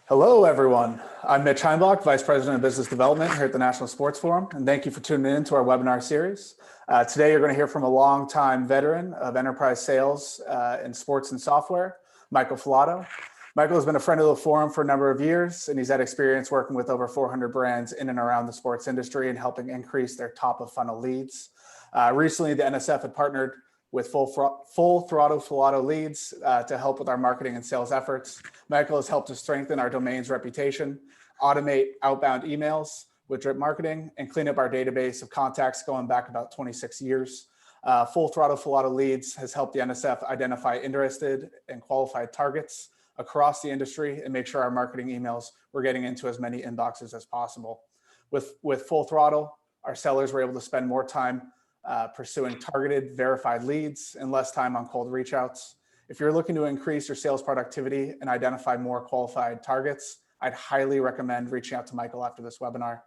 Hello, everyone. I'm Mitch Heimbach, Vice President of Business Development here at the National Sports Forum, and thank you for tuning in to our webinar series. Today, you're going to hear from a longtime veteran of enterprise sales in sports and software, Michael Falato. Michael has been a friend of the forum for a number of years, and he's had experience working with over 400 brands in and around the sports industry and helping increase their top of funnel leads. Recently, the NSF had partnered with Full Throttle Falato Leads to help with our marketing and sales efforts. Michael has helped to strengthen our domain's reputation, automate outbound emails with drip marketing, and clean up our database of contacts going back about 26 years. Full Throttle Falato Leads has helped the NSF identify interested and qualified targets across the industry and make sure our marketing emails were getting into as many inboxes as possible. With Full Throttle, our sellers were able to spend more time pursuing targeted, verified leads and less time on cold reach outs. If you're looking to increase your sales productivity and identify more qualified targets, I'd highly recommend reaching out to Michael after this webinar.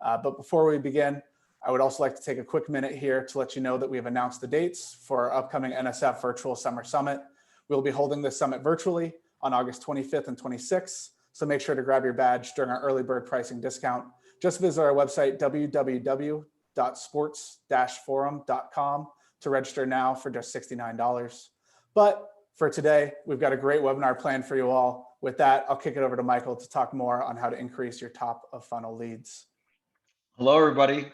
But before we begin, I would also like to take a quick minute here to let you know that we have announced the dates for our upcoming NSF Virtual Summer Summit. We'll be holding this summit virtually on August 25th and 26th, so make sure to grab your badge during our early bird pricing discount. Just visit our website, www.sports-forum.com, to register now for just $69. But for today, we've got a great webinar planned for you all. With that, I'll kick it over to Michael to talk more on how to increase your top of funnel leads. Hello, everybody.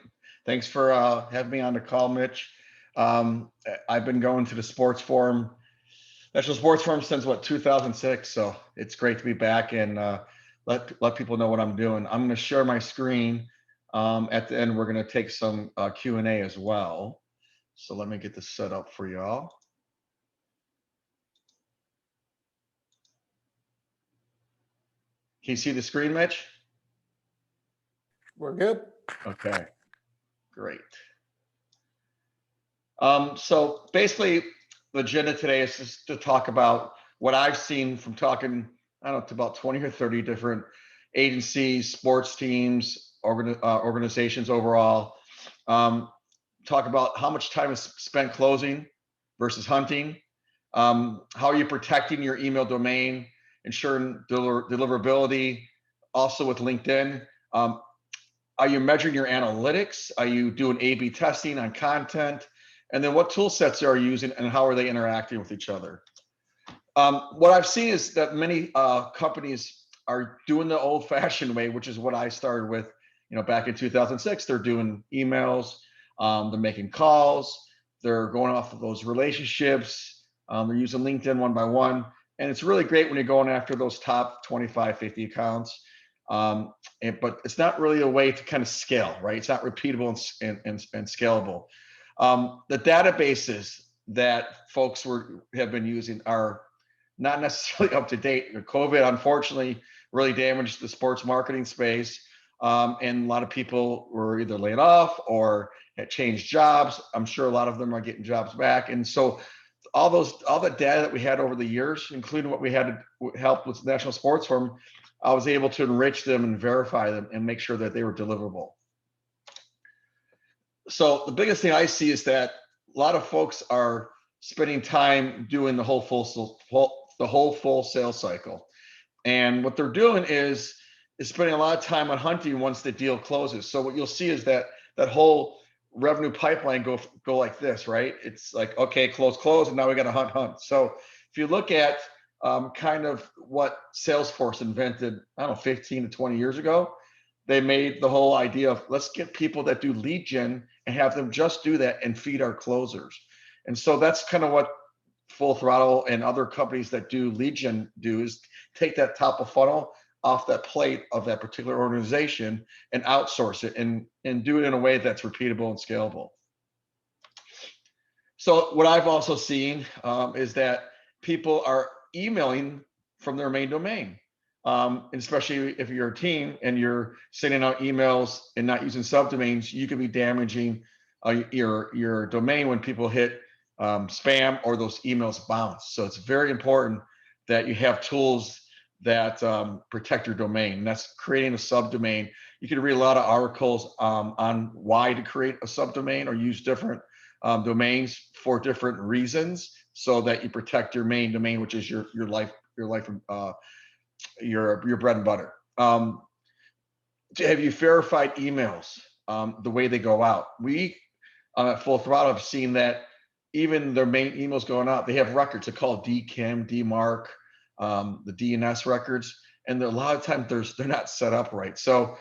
Thanks for having me on the call, Mitch. I've been going to the National Sports Forum since 2006. So it's great to be back and let people know what I'm doing. I'm going to share my screen. At the end, we're going to take some Q&A as well. So let me get this set up for y'all. Can you see the screen, Mitch? We're good. Okay, great. So basically, the agenda today is just to talk about what I've seen from talking, I don't know, to about 20 or 30 different agencies, sports teams, organizations overall. Talk about how much time is spent closing versus hunting. How are you protecting your email domain, ensuring deliverability, also with LinkedIn. Are you measuring your analytics? Are you doing A/B testing on content? And then what tool sets are you using and how are they interacting with each other? What I've seen is that many companies are doing the old-fashioned way, which is what I started with, back in 2006. They're doing emails, they're making calls, they're going off of those relationships, they're using LinkedIn one by one. And it's really great when you're going after those top 25, 50 accounts. But it's not really a way to kind of scale, right? It's not repeatable and scalable. The databases that folks have been using are not necessarily up to date. COVID, unfortunately, really damaged the sports marketing space. And a lot of people were either laid off or had changed jobs. I'm sure a lot of them are getting jobs back. And so all the data that we had over the years, including what we had to help with National Sports Forum, I was able to enrich them and verify them and make sure that they were deliverable. So the biggest thing I see is that a lot of folks are spending time doing the whole full sales cycle. And what they're doing is spending a lot of time on hunting once the deal closes. So what you'll see is that whole revenue pipeline go like this, right? It's like, okay, close, and now we got to hunt. So if you look at kind of what Salesforce invented, I don't know, 15 to 20 years ago, they made the whole idea of let's get people that do lead gen and have them just do that and feed our closers. And so that's kind of what Full Throttle and other companies that do lead gen do, is take that top of funnel off that plate of that particular organization and outsource it and do it in a way that's repeatable and scalable. So what I've also seen is that people are emailing from their main domain. And especially if you're a team and you're sending out emails and not using subdomains, you could be damaging your domain when people hit spam or those emails bounce. So it's very important that you have tools that protect your domain. And that's creating a subdomain. You can read a lot of articles on why to create a subdomain or use different domains for different reasons, so that you protect your main domain, which is your life your bread and butter. Have you verified emails the way they go out? We at Full Throttle have seen that even their main emails going out, they have records. They're called DKIM, DMARC, the DNS records, and a lot of times they're not set up right. So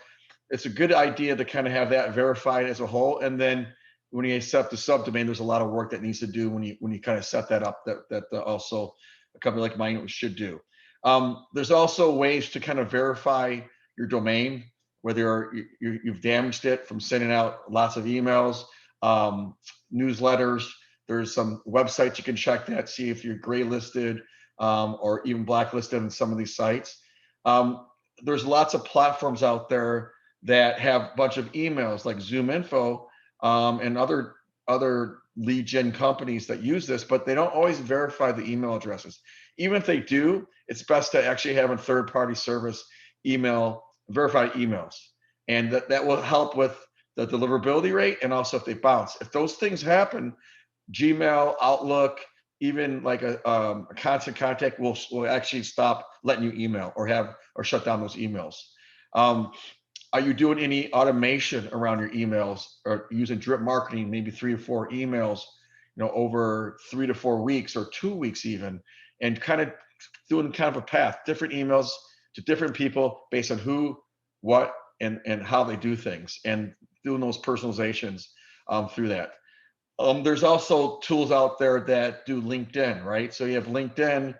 it's a good idea to kind of have that verified as a whole. And then when you set the subdomain, there's a lot of work that needs to do when you kind of set that up that also a company like mine should do. There's also ways to kind of verify your domain, whether you've damaged it from sending out lots of emails, newsletters. There's some websites you can check that, see if you're gray listed or even blacklisted on some of these sites. There's lots of platforms out there that have a bunch of emails like ZoomInfo and other lead gen companies that use this, but they don't always verify the email addresses. Even if they do, it's best to actually have a third-party service verify emails, and that will help with the deliverability rate, and also if they bounce. If those things happen, Gmail, Outlook, even like a constant contact will actually stop letting you email or shut down those emails. Are you doing any automation around your emails or using drip marketing, maybe 3 or 4 emails, over 3 to 4 weeks or 2 weeks even, and kind of doing kind of a path, different emails to different people based on who, what, and how they do things, and doing those personalizations through that. There's also tools out there that do LinkedIn, right? So you have LinkedIn,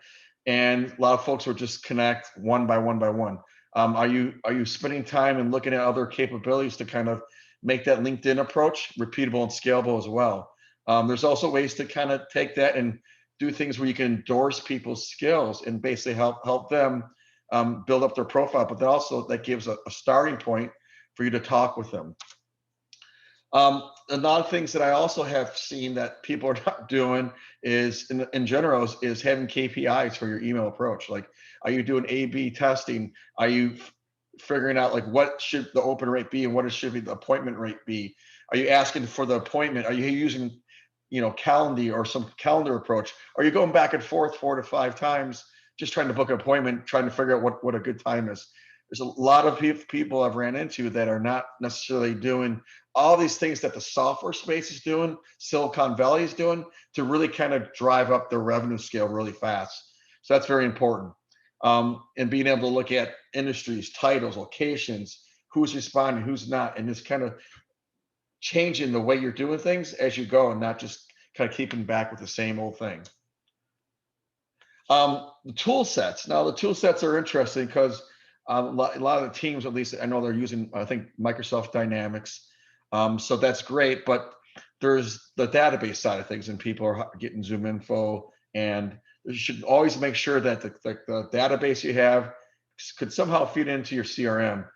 and a lot of folks will just connect one by one by one. Are you spending time and looking at other capabilities to kind of make that LinkedIn approach repeatable and scalable as well? There's also ways to kind of take that and do things where you can endorse people's skills and basically help them build up their profile, but then also that gives a starting point for you to talk with them. A lot of things that I also have seen that people are not doing is in general is having KPIs for your email approach. Like, are you doing A/B testing? Are you figuring out like what should the open rate be and what should be the appointment rate be? Are you asking for the appointment? Are you using Calendly or some calendar approach? Are you going back and forth 4 to 5 times just trying to book an appointment, trying to figure out what a good time is? There's a lot of people I've ran into that are not necessarily doing all these things that the software space is doing, Silicon Valley is doing, to really kind of drive up their revenue scale really fast. So that's very important. And being able to look at industries, titles, locations, who's responding, who's not, and just kind of changing the way you're doing things as you go, and not just kind of keeping back with the same old thing. The tool sets. Now, the tool sets are interesting because a lot of the teams, at least I know, they're using, I think, Microsoft Dynamics. So that's great, but there's the database side of things, and people are getting ZoomInfo, and you should always make sure that the database you have could somehow feed into your CRM.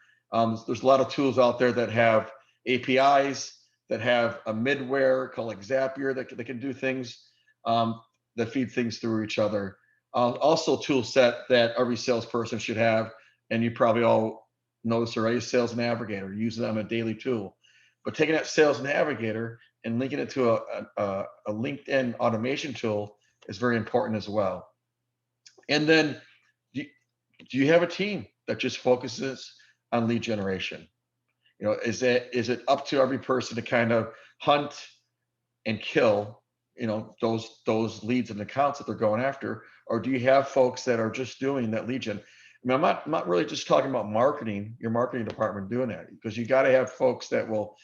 There's a lot of tools out there that have APIs, that have a midware called like Zapier that can do things that feed things through each other. Also, tool set that every salesperson should have, and you probably all know this already, Sales Navigator. Use it on a daily tool. But taking that Sales Navigator and linking it to a LinkedIn automation tool is very important as well. And then, do you have a team that just focuses on lead generation? Is it up to every person to kind of hunt and kill, those leads and accounts that they're going after, or do you have folks that are just doing that lead gen? I mean, I'm not really just talking about marketing, your marketing department doing that, because you got to have folks that will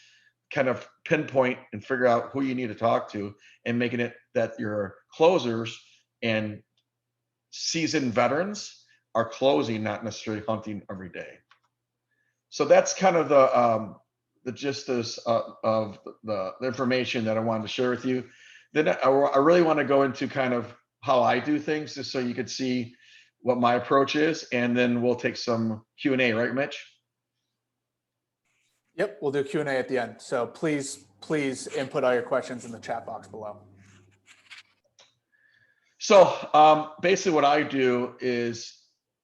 kind of pinpoint and figure out who you need to talk to, and making it that your closers and seasoned veterans are closing, not necessarily hunting every day. So that's kind of the gist of the information that I wanted to share with you. Then I really want to go into kind of how I do things, just so you could see what my approach is, and then we'll take some Q&A, right, Mitch? Yep, we'll do Q&A at the end. So please input all your questions in the chat box below. So basically what I do is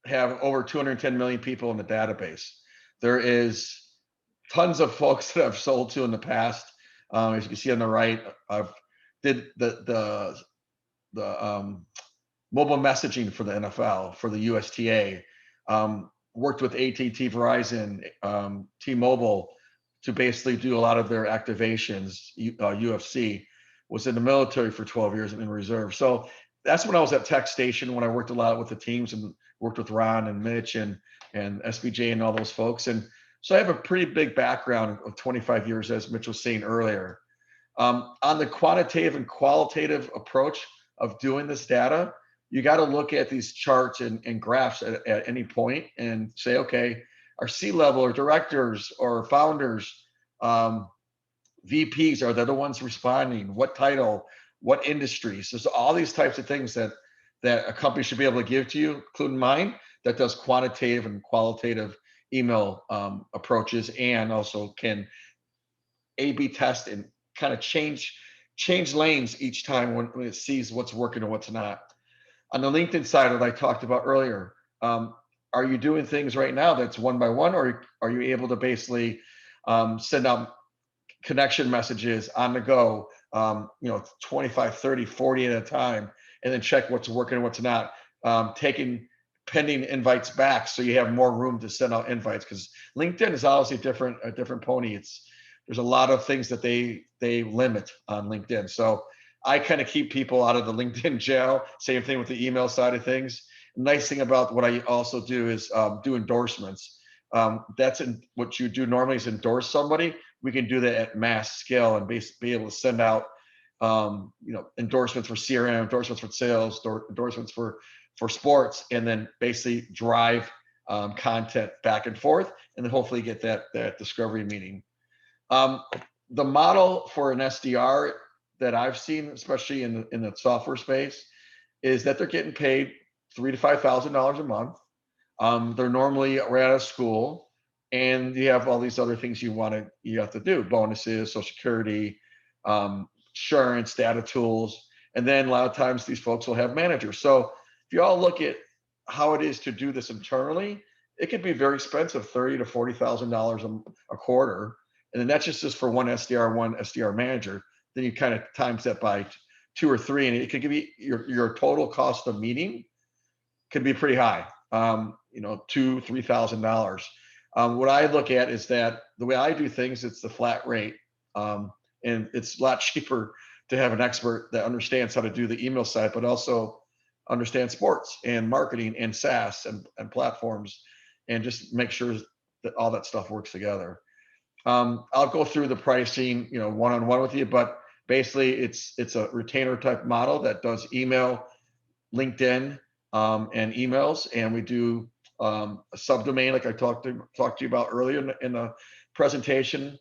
have over 210 million people in the database. There is tons of folks that I've sold to in the past. As you can see on the right, I've did the mobile messaging for the NFL, for the USTA. Worked with AT&T, Verizon, T-Mobile to basically do a lot of their activations. UFC, was in the military for 12 years and in reserve. So that's when I was at Tech Station, when I worked a lot with the teams and worked with Ron and Mitch and SBJ and all those folks. And so I have a pretty big background of 25 years, as Mitch was saying earlier. On the quantitative and qualitative approach of doing this data, you got to look at these charts and graphs at any point and say, okay, our C-level or directors or founders, VPs, are they the ones responding? What title? What industries? There's all these types of things that a company should be able to give to you, including mine, that does quantitative and qualitative email approaches, and also can A/B test and kind of change lanes each time when it sees what's working and what's not. On the LinkedIn side that I talked about earlier, are you doing things right now that's one by one, or are you able to basically send out connection messages on the go, 25, 30, 40 at a time, and then check what's working and what's not, taking pending invites back so you have more room to send out invites, because LinkedIn is obviously a different pony. There's a lot of things that they limit on LinkedIn. So I kind of keep people out of the LinkedIn jail. Same thing with the email side of things. Nice thing about what I also do is do endorsements. That's what you do normally is endorse somebody. We can do that at mass scale and be able to send out endorsements for CRM, endorsements for sales, endorsements for sports, and then basically drive content back and forth, and then hopefully get that discovery meeting. The model for an SDR that I've seen, especially in the software space, is that they're getting paid $3,000 to $5,000 a month. They're normally right out of school, and you have all these other things you have to do: bonuses, Social Security, insurance, data tools, and then a lot of times these folks will have managers. So if you all look at how it is to do this internally, it could be very expensive, $30,000 to $40,000 a quarter, and then that's just for one SDR manager. Then you kind of times that by 2 or 3, and it could give you your total cost of meeting could be pretty high. $2,000, $3,000. What I look at is that the way I do things, it's the flat rate, and it's a lot cheaper to have an expert that understands how to do the email side, but also understand sports and marketing and SaaS and platforms, and just make sure that all that stuff works together. I'll go through the pricing, one-on-one with you, but basically it's a retainer type model that does email, LinkedIn, and emails, and we do a subdomain like I talked to you about earlier in the presentation.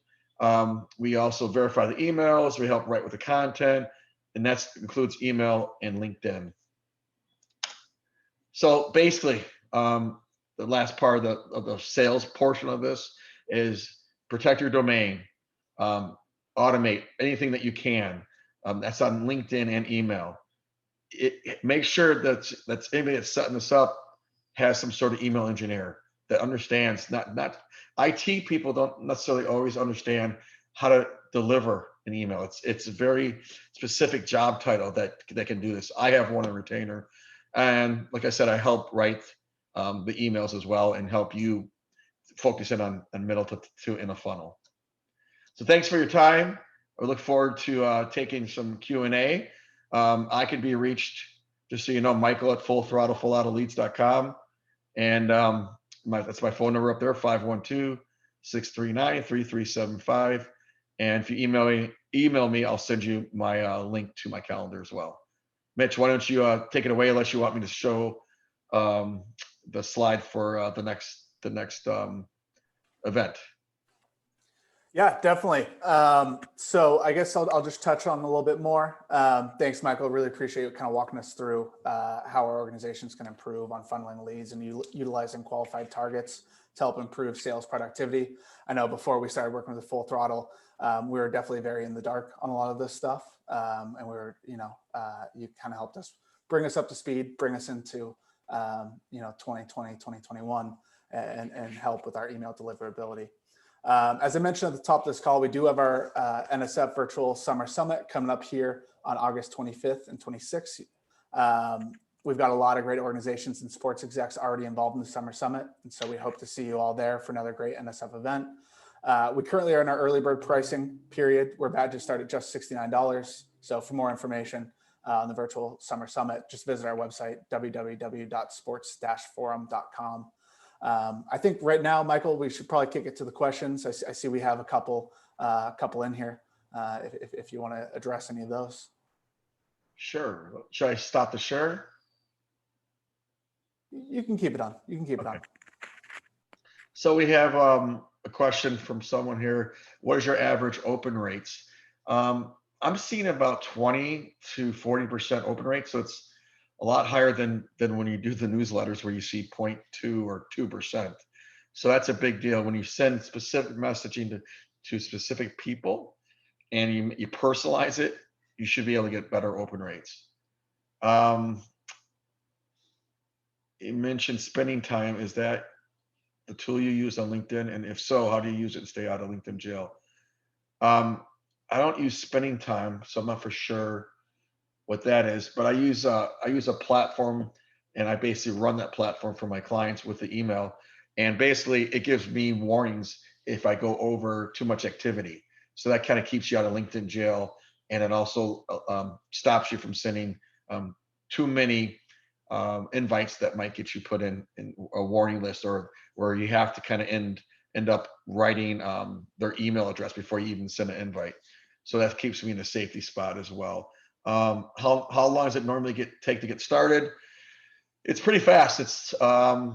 We also verify the emails. We help write with the content, and that includes email and LinkedIn. So basically, the last part of the sales portion of this is protect your domain, automate anything that you can. That's on LinkedIn and email. Make sure that anybody that's setting this up has some sort of email engineer that understands. Not IT people don't necessarily always understand how to deliver an email. It's a very specific job title that can do this. I have one in retainer, and like I said, I help write the emails as well and help you focus in on middle to in a funnel. So thanks for your time. I look forward to taking some Q&A. I can be reached, just so you know, Michael at fullthrottlefalatolieds.com. And that's my phone number up there, 512-639-3375. And if you email me, I'll send you my link to my calendar as well. Mitch, why don't you take it away, unless you want me to show the slide for the next event. Yeah, definitely. So I guess I'll just touch on a little bit more. Thanks, Michael. Really appreciate you kind of walking us through how our organizations can improve on funneling leads and utilizing qualified targets to help improve sales productivity. I know before we started working with the Full Throttle, we were definitely very in the dark on a lot of this stuff. And we were, you kind of helped us bring us up to speed, bring us into, 2020, 2021, and help with our email deliverability. As I mentioned at the top of this call, we do have our NSF Virtual Summer Summit coming up here on August 25th and 26th. We've got a lot of great organizations and sports execs already involved in the Summer Summit. And so we hope to see you all there for another great NSF event. We currently are in our early bird pricing period where badges start at just $69. So for more information on the virtual Summer Summit, just visit our website, www.sports-forum.com. I think right now, Michael, we should probably kick it to the questions. I see we have a couple in here if you want to address any of those. Sure. Should I stop the share? You can keep it on. You can keep it on. So we have a question from someone here. What is your average open rates? I'm seeing about 20 to 40% open rate. So it's a lot higher than when you do the newsletters where you see 0.2 or 2%. So that's a big deal. When you send specific messaging to specific people and you personalize it, you should be able to get better open rates. You mentioned spending time. Is that the tool you use on LinkedIn? And if so, how do you use it to stay out of LinkedIn jail? I don't use spending time, so I'm not for sure what that is, but I use a platform, and I basically run that platform for my clients with the email. And basically it gives me warnings if I go over too much activity. So that kind of keeps you out of LinkedIn jail. And it also stops you from sending too many invites that might get you put in a warning list, or where you have to kind of end up writing their email address before you even send an invite. So that keeps me in a safety spot as well. How long does it normally take to get started? It's pretty fast. It's I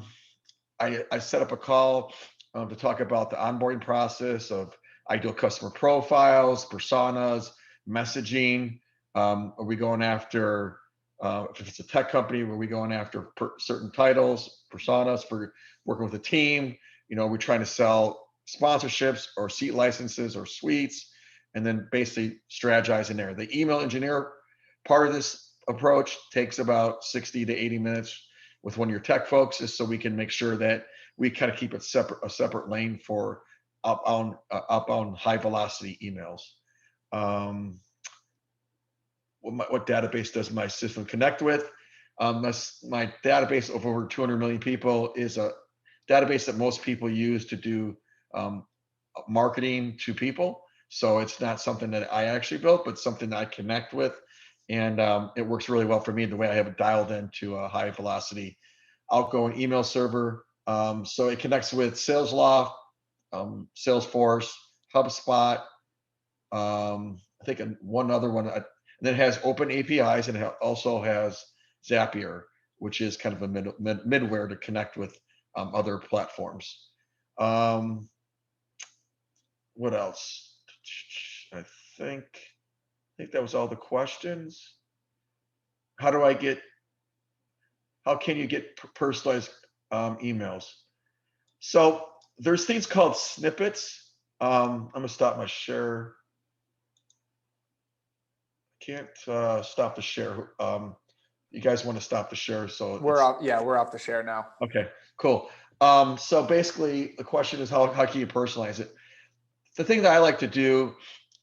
set up a call to talk about the onboarding process of ideal customer profiles, personas, messaging. Are we going after, if it's a tech company, were we going after certain titles, personas for working with a team? You know, we're trying to sell sponsorships or seat licenses or suites, and then basically strategizing there. The email engineer part of this approach takes about 60 to 80 minutes with one of your tech folks, just so we can make sure that we kind of keep it a separate lane for outbound high velocity emails. What database does my system connect with? My database of over 200 million people is a database that most people use to do marketing to people. So it's not something that I actually built, but something that I connect with. And it works really well for me the way I have it dialed into a high velocity outgoing email server. So it connects with SalesLoft, Salesforce, HubSpot, I think one other one. And then it has open APIs, and it also has Zapier, which is kind of a midware to connect with other platforms. What else? I think that was all the questions. How can you get personalized emails? So there's things called snippets. I'm gonna stop my share. I can't stop the share. You guys want to stop the share? So we're off. Yeah, we're off the share now. Okay, cool. So basically the question is how can you personalize it? The thing that I like to do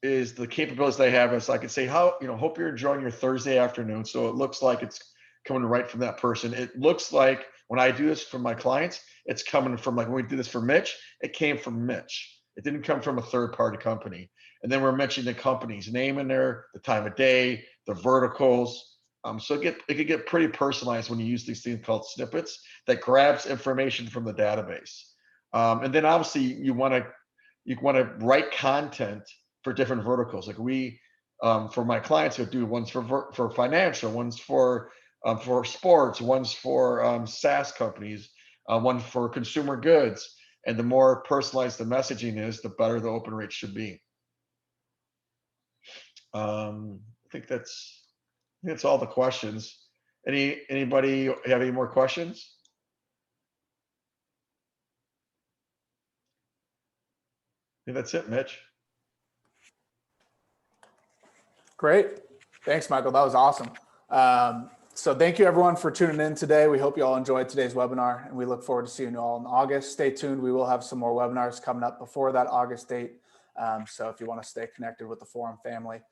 is the capabilities they have is I can say, hope you're enjoying your Thursday afternoon. So it looks like it's coming right from that person. It looks like when I do this for my clients, it's coming from, like when we did this for Mitch, it came from Mitch. It didn't come from a third party company. And then we're mentioning the company's name in there, the time of day, the verticals. So it could get pretty personalized when you use these things called snippets that grabs information from the database. And then obviously you want to write content for different verticals. Like for my clients, who do ones for financial, ones for sports, ones for SaaS companies, one for consumer goods. And the more personalized the messaging is, the better the open rate should be. I think that's all the questions. Anybody have any more questions? I think that's it, Mitch. Great. Thanks, Michael. That was awesome. So thank you everyone for tuning in today. We hope you all enjoyed today's webinar, and we look forward to seeing you all in August. Stay tuned. We will have some more webinars coming up before that August date. So if you want to stay connected with the forum family.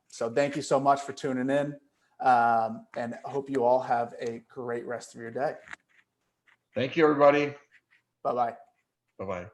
So thank you so much for tuning in. And hope you all have a great rest of your day. Thank you, everybody. Bye-bye. Bye-bye.